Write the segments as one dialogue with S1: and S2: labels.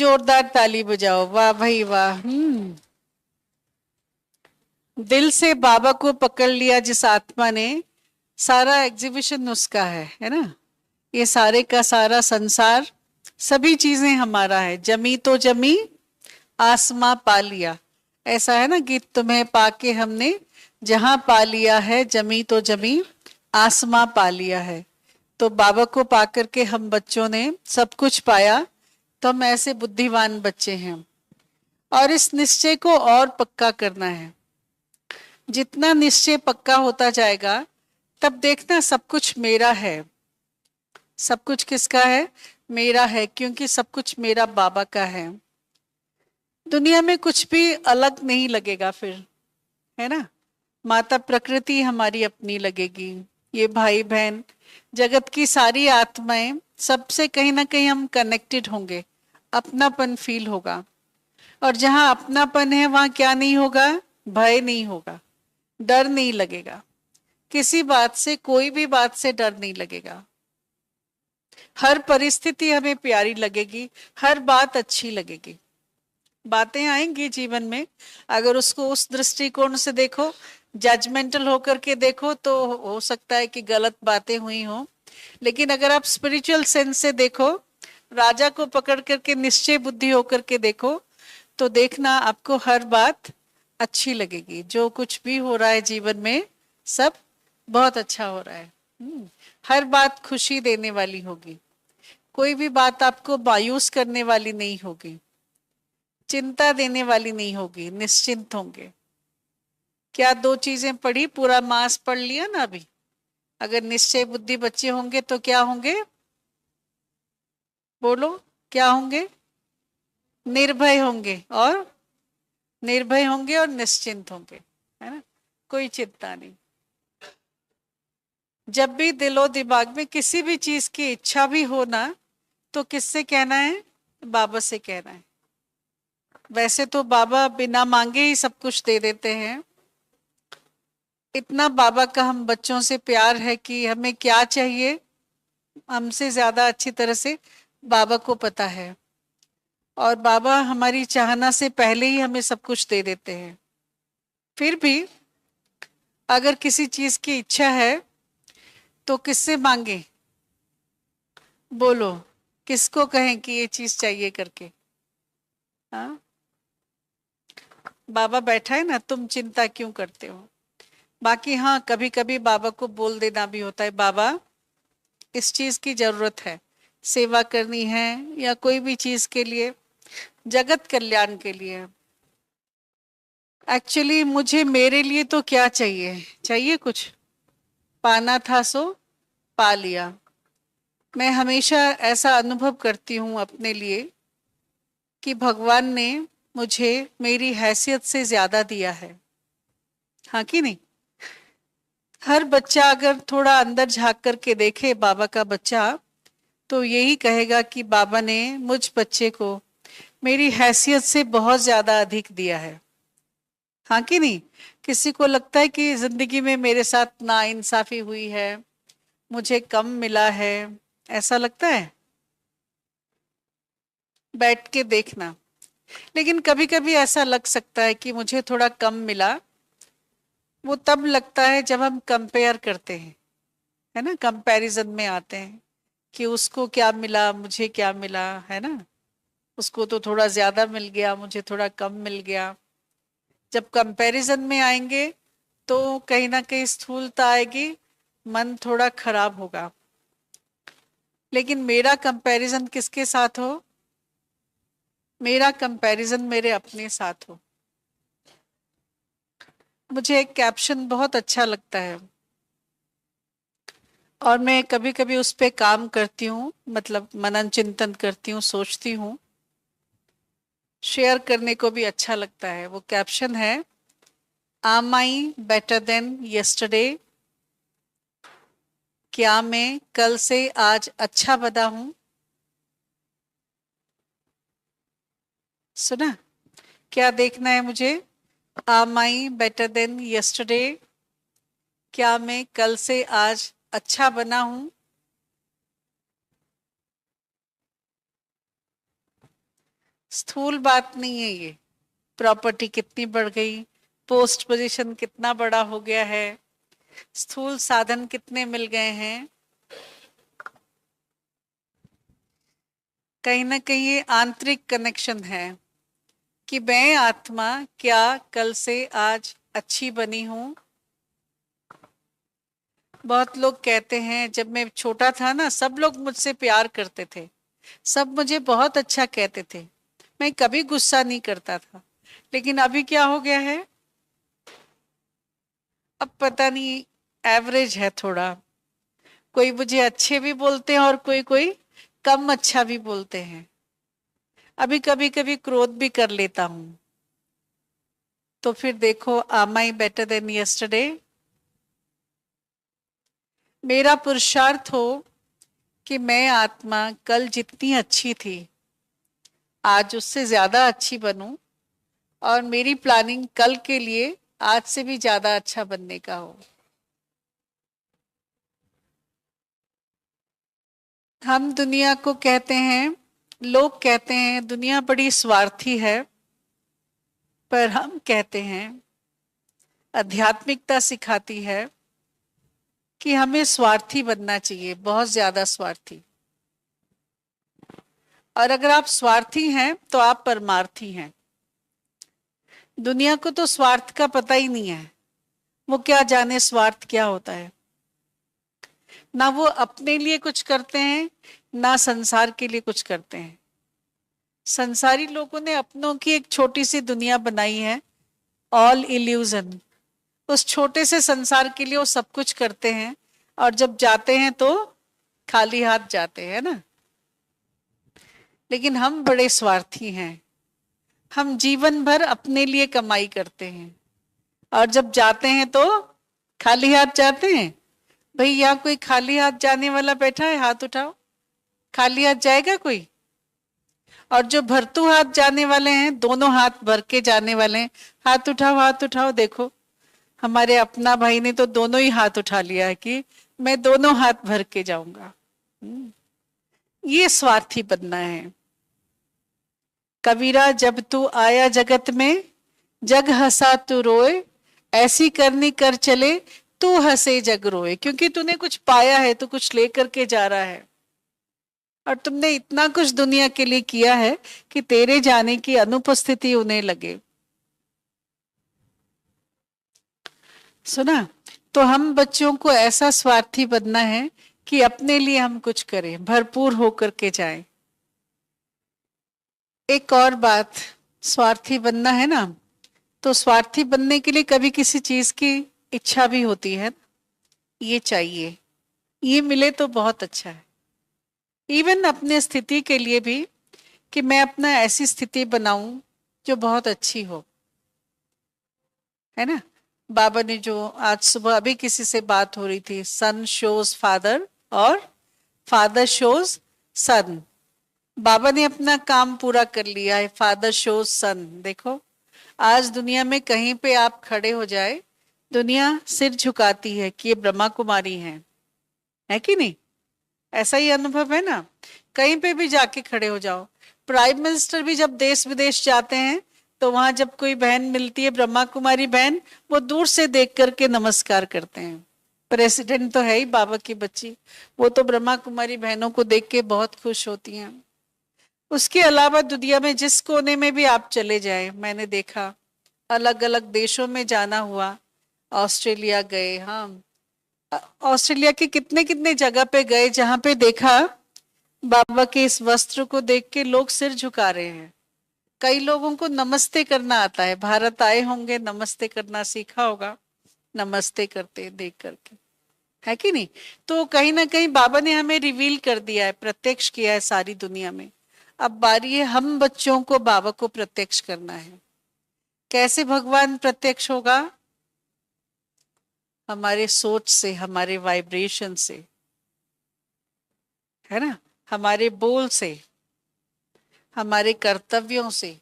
S1: जोरदार ताली बजाओ, वाह भाई वाह। दिल से बाबा को पकड़ लिया जिस आत्मा ने, सारा एग्जीबिशन उसका है ना। ये सारे का सारा संसार, सभी चीजें हमारा है। जमी तो जमी, आसमां पा लिया, ऐसा है ना गीत। तुम्हें पाके हमने जहां पा लिया है, जमी तो जमी, आसमां पा लिया है। तो बाबा को पाकर के हम बच्चों ने सब कुछ पाया, तो हम ऐसे बुद्धिमान बच्चे हैं। और इस निश्चय को और पक्का करना है। जितना निश्चय पक्का होता जाएगा, तब देखना सब कुछ मेरा है। सब कुछ किसका है? मेरा है, क्योंकि सब कुछ मेरा बाबा का है। दुनिया में कुछ भी अलग नहीं लगेगा फिर, है ना। माता प्रकृति हमारी अपनी लगेगी, ये भाई बहन, जगत की सारी आत्माएं, सबसे कहीं ना कहीं हम कनेक्टेड होंगे। अपनापन फील होगा। और जहां अपनापन है वहां क्या नहीं होगा? भय नहीं होगा, डर नहीं लगेगा। किसी बात से, कोई भी बात से डर नहीं लगेगा। हर परिस्थिति हमें प्यारी लगेगी, हर बात अच्छी लगेगी। बातें आएंगी जीवन में, अगर उसको उस दृष्टिकोण से देखो, जजमेंटल होकर के देखो, तो हो सकता है कि गलत बातें हुई हो। लेकिन अगर आप स्पिरिचुअल सेंस से देखो, राजा को पकड़ करके निश्चय बुद्धि होकर के देखो, तो देखना आपको हर बात अच्छी लगेगी। जो कुछ भी हो रहा है जीवन में, सब बहुत अच्छा हो रहा है। हर बात खुशी देने वाली होगी। कोई भी बात आपको मायूस करने वाली नहीं होगी, चिंता देने वाली नहीं होगी, निश्चिंत होंगे। क्या दो चीजें पढ़ी, पूरा मास पढ़ लिया ना अभी। अगर निश्चय बुद्धि बच्चे होंगे तो क्या होंगे? बोलो, क्या होंगे? निर्भय होंगे, और निर्भय होंगे और निश्चिंत होंगे, है ना। कोई चिंता नहीं। जब भी दिलो दिमाग में किसी भी चीज की इच्छा भी हो ना, तो किससे कहना है? बाबा से कहना है। वैसे तो बाबा बिना मांगे ही सब कुछ दे देते हैं। इतना बाबा का हम बच्चों से प्यार है कि हमें क्या चाहिए, हमसे ज्यादा अच्छी तरह से बाबा को पता है। और बाबा हमारी चाहना से पहले ही हमें सब कुछ दे देते हैं। फिर भी अगर किसी चीज की इच्छा है, तो किससे मांगे? बोलो, किसको कहें कि ये चीज चाहिए करके? हाँ, बाबा बैठा है ना, तुम चिंता क्यों करते हो। बाकी हाँ, कभी कभी बाबा को बोल देना भी होता है, बाबा इस चीज की जरूरत है, सेवा करनी है, या कोई भी चीज के लिए, जगत कल्याण के लिए। एक्चुअली मुझे मेरे लिए तो क्या चाहिए? चाहिए कुछ? पाना था सो पा लिया। मैं हमेशा ऐसा अनुभव करती हूँ अपने लिए कि भगवान ने मुझे मेरी हैसियत से ज्यादा दिया है। हाँ कि नहीं? हर बच्चा अगर थोड़ा अंदर झांक करके देखे, बाबा का बच्चा, तो यही कहेगा कि बाबा ने मुझ बच्चे को मेरी हैसियत से बहुत ज्यादा अधिक दिया है। हाँ कि नहीं? किसी को लगता है कि जिंदगी में मेरे साथ नाइंसाफी हुई है, मुझे कम मिला है, ऐसा लगता है? बैठ के देखना। लेकिन कभी कभी ऐसा लग सकता है कि मुझे थोड़ा कम मिला। वो तब लगता है जब हम कंपेयर करते हैं, है ना, कंपैरिजन में आते हैं कि उसको क्या मिला, मुझे क्या मिला, है ना। उसको तो थोड़ा ज्यादा मिल गया, मुझे थोड़ा कम मिल गया। जब कंपैरिजन में आएंगे, तो कहीं ना कहीं स्थूलता आएगी, मन थोड़ा खराब होगा। लेकिन मेरा कंपैरिजन किसके साथ हो? मेरा कंपैरिजन मेरे अपने साथ हो। मुझे एक कैप्शन बहुत अच्छा लगता है, और मैं कभी कभी उस पे काम करती हूँ, मतलब मनन चिंतन करती हूँ, सोचती हूँ। शेयर करने को भी अच्छा लगता है। वो कैप्शन है, आम आई बेटर देन यस्टरडे, क्या मैं कल से आज अच्छा बना हूं? सुना? क्या देखना है मुझे? आम आई बेटर देन यस्टरडे, क्या मैं कल से आज अच्छा बना हूं? स्थूल बात नहीं है ये। प्रॉपर्टी कितनी बढ़ गई, पोस्ट पोजीशन कितना बड़ा हो गया है, स्थूल साधन कितने मिल गए हैं, कहीं ना कहीं ये आंतरिक कनेक्शन है कि मैं आत्मा क्या कल से आज अच्छी बनी हूं। बहुत लोग कहते हैं, जब मैं छोटा था ना, सब लोग मुझसे प्यार करते थे, सब मुझे बहुत अच्छा कहते थे, मैं कभी गुस्सा नहीं करता था। लेकिन अभी क्या हो गया है, अब पता नहीं, एवरेज है थोड़ा। कोई मुझे अच्छे भी बोलते हैं और कोई कोई कम अच्छा भी बोलते हैं। अभी कभी कभी क्रोध भी कर लेता हूं। तो फिर देखो, am I better than yesterday? मेरा पुरुषार्थ हो कि मैं आत्मा कल जितनी अच्छी थी आज उससे ज्यादा अच्छी बनूं, और मेरी प्लानिंग कल के लिए आज से भी ज्यादा अच्छा बनने का हो। हम दुनिया को कहते हैं, लोग कहते हैं दुनिया बड़ी स्वार्थी है, पर हम कहते हैं आध्यात्मिकता सिखाती है कि हमें स्वार्थी बनना चाहिए, बहुत ज्यादा स्वार्थी। और अगर आप स्वार्थी हैं तो आप परमार्थी हैं। दुनिया को तो स्वार्थ का पता ही नहीं है, वो क्या जाने स्वार्थ क्या होता है। ना वो अपने लिए कुछ करते हैं, ना संसार के लिए कुछ करते हैं। संसारी लोगों ने अपनों की एक छोटी सी दुनिया बनाई है, ऑल इल्यूजन। उस छोटे से संसार के लिए वो सब कुछ करते हैं, और जब जाते हैं तो खाली हाथ जाते हैं ना। लेकिन हम बड़े स्वार्थी हैं, हम जीवन भर अपने लिए कमाई करते हैं, और जब जाते हैं तो खाली हाथ जाते हैं। भाई यहाँ कोई खाली हाथ जाने वाला बैठा है, हाथ उठाओ। खाली हाथ जाएगा कोई? और जो भरतू हाथ जाने वाले हैं, दोनों हाथ भर के जाने वाले हैं, हाथ उठाओ, हाथ उठाओ। देखो हमारे अपना भाई ने तो दोनों ही हाथ उठा लिया है कि मैं दोनों हाथ भर के जाऊंगा। ये स्वार्थी बनना है। कबीरा जब तू आया जगत में, जग हंसा तू रोए, ऐसी करनी कर चले तू हंसे जग रोए। क्योंकि तूने कुछ पाया है, तू कुछ लेकर के जा रहा है, और तुमने इतना कुछ दुनिया के लिए किया है कि तेरे जाने की अनुपस्थिति उन्हें लगे। सुना? तो हम बच्चों को ऐसा स्वार्थी बनना है कि अपने लिए हम कुछ करें, भरपूर होकर के जाएं। एक और बात, स्वार्थी बनना है ना, तो स्वार्थी बनने के लिए कभी किसी चीज की इच्छा भी होती है। ये चाहिए, ये मिले तो बहुत अच्छा है। इवन अपने स्थिति के लिए भी, कि मैं अपना ऐसी स्थिति बनाऊं जो बहुत अच्छी हो, है ना। बाबा ने जो आज सुबह अभी किसी से बात हो रही थी, सन शोज फादर और फादर शोज सन। बाबा ने अपना काम पूरा कर लिया है, फादर शोज सन। देखो आज दुनिया में कहीं पे आप खड़े हो जाए, दुनिया सिर झुकाती है कि ये ब्रह्मा कुमारी है कि नहीं? ऐसा ही अनुभव है ना। कहीं पे भी जाके खड़े हो जाओ, प्राइम मिनिस्टर भी जब देश विदेश जाते हैं तो वहां जब कोई बहन मिलती है, ब्रह्मा कुमारी बहन, वो दूर से देख करके नमस्कार करते हैं। प्रेसिडेंट तो है ही बाबा की बच्ची, वो तो ब्रह्मा कुमारी बहनों को देख के बहुत खुश होती हैं। उसके अलावा दुनिया में जिस कोने में भी आप चले जाए, मैंने देखा अलग अलग देशों में जाना हुआ, ऑस्ट्रेलिया गए, हाँ ऑस्ट्रेलिया के कितने कितने जगह पे गए जहां पे देखा बाबा के इस वस्त्र को देख के लोग सिर झुका रहे हैं। कई लोगों को नमस्ते करना आता है, भारत आए होंगे, नमस्ते करना सीखा होगा, नमस्ते करते देख करके, है कि नहीं? तो कहीं ना कहीं बाबा ने हमें रिवील कर दिया है, प्रत्यक्ष किया है सारी दुनिया में। अब बारी है हम बच्चों को बाबा को प्रत्यक्ष करना है। कैसे भगवान प्रत्यक्ष होगा? हमारे सोच से, हमारे वाइब्रेशन से, है ना, हमारे बोल से, हमारे कर्तव्यों से,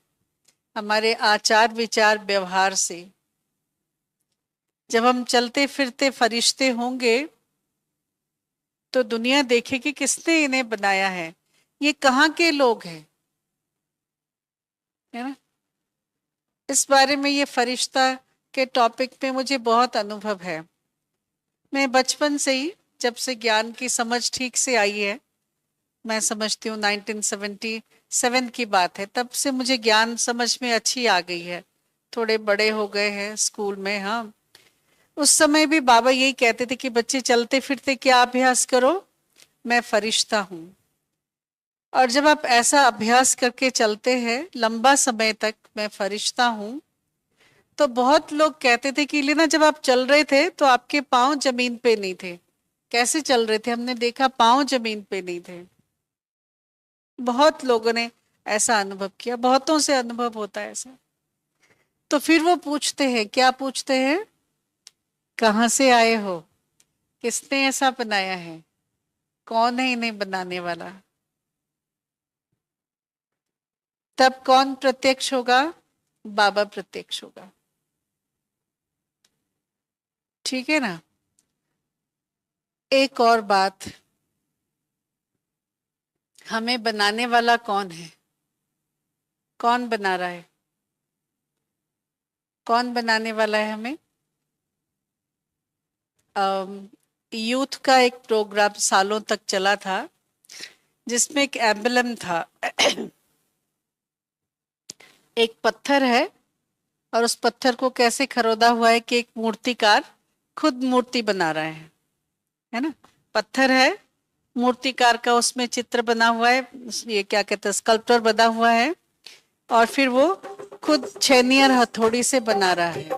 S1: हमारे आचार विचार व्यवहार से। जब हम चलते फिरते फरिश्ते होंगे तो दुनिया देखेगी किसने इन्हें बनाया है, ये कहाँ के लोग हैं। है ना। इस बारे में, ये फरिश्ता के टॉपिक पे मुझे बहुत अनुभव है। मैं बचपन से ही, जब से ज्ञान की समझ ठीक से आई है, मैं समझती हूँ 1977 की बात है, तब से मुझे ज्ञान समझ में अच्छी आ गई है। थोड़े बड़े हो गए हैं स्कूल में। हाँ, उस समय भी बाबा यही कहते थे कि बच्चे चलते फिरते क्या अभ्यास करो, मैं फरिश्ता हूं। और जब आप ऐसा अभ्यास करके चलते हैं लंबा समय तक, मैं फरिश्ता हूं, तो बहुत लोग कहते थे कि लेना, जब आप चल रहे थे तो आपके पांव जमीन पे नहीं थे। कैसे चल रहे थे, हमने देखा पांव जमीन पे नहीं थे। बहुत लोगों ने ऐसा अनुभव किया, बहुतों से अनुभव होता है ऐसा। तो फिर वो पूछते हैं, क्या पूछते हैं, कहाँ से आए हो, किसने ऐसा बनाया है, कौन है इन्हें बनाने वाला। तब कौन प्रत्यक्ष होगा, बाबा प्रत्यक्ष होगा। ठीक है ना। एक और बात, हमें बनाने वाला कौन है, कौन बना रहा है, कौन बनाने वाला है हमें। यूथ का एक प्रोग्राम सालों तक चला था, जिसमें एक एम्बलम था। एक पत्थर है, और उस पत्थर को कैसे खरोदा हुआ है कि एक मूर्तिकार खुद मूर्ति बना रहा है ना। पत्थर है, मूर्तिकार का उसमें चित्र बना हुआ है, ये क्या कहते हैं, स्कल्पचर बना हुआ है, और फिर वो खुद छेनी और हथौड़ी से बना रहा है।